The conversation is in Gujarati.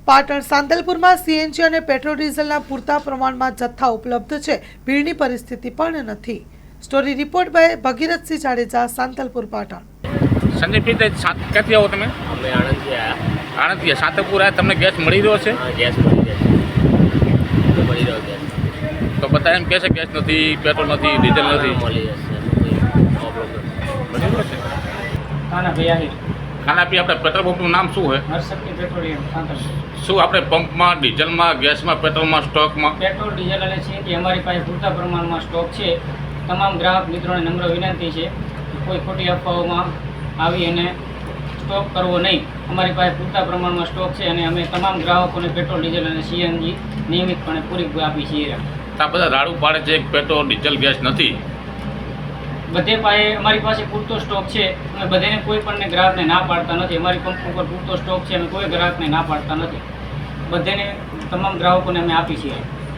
પાટણ સાંતલપુરમાં સીએનજી અને પેટ્રોલ ડીઝલના પૂરતા પ્રમાણમાં જથ્થા ઉપલબ્ધ છે, ભીડની પરિસ્થિતિ પણ નથી। Story report by Bhagirathsinh Jadeja, Santalpur, Patan. Sanjaybhai, ક્યાંથી આવો તમે? અમે આણંદથી આવ્યા। આણંદથી સાંતલપુર આવ્યા, તમને ગેસ મળી રહ્યો છે? હા, ગેસ મળી રહ્યો ગેસ। તો બધા એમ કહે છે ગેસ નથી, પેટ્રોલ નથી, ડીઝલ નથી। મળી જશે, કોઈ પ્રોબ્લેમ નથી। બરાબર છે। ખાનાપી આપણે પેટ્રોલ પંપનું નામ શું છે? હરશક્તિ પેટ્રોલિયમ સાંતલપુર। શું આપણે પંપમાં, ડીઝલમાં, ગેસમાં, પેટ્રોલમાં, સ્ટોકમાં? પેટ્રોલ, ડીઝલ અને સીએનજી અમારી પાસે પૂરતા પ્રમાણમાં સ્ટોક છે। તમામ ગ્રાહક મિત્રોને નમ્ર વિનંતી છે કે કોઈ ખોટી અફવાઓમાં આવી અને સ્ટોક કરવો નહીં। અમારી પાસે પૂરતા પ્રમાણમાં સ્ટોક છે અને અમે તમામ ગ્રાહકોને પેટ્રોલ, ડીઝલ અને સીએનજી નિયમિતપણે પૂરી આપી છીએ। આ બધા રાડું પાડે છે કે પેટ્રોલ, ડીઝલ, ગેસ નથી। બધે પાસે અમારી પાસે પૂરતો સ્ટોક છે। અમે બધાને કોઈ પણ ગ્રાહકને ના પાડતા નથી। અમારી કંપની ઉપર પૂરતો સ્ટોક છે, અમે કોઈ ગ્રાહકને ના પાડતા નથી। બધાને તમામ ગ્રાહકોને અમે આપી છીએ।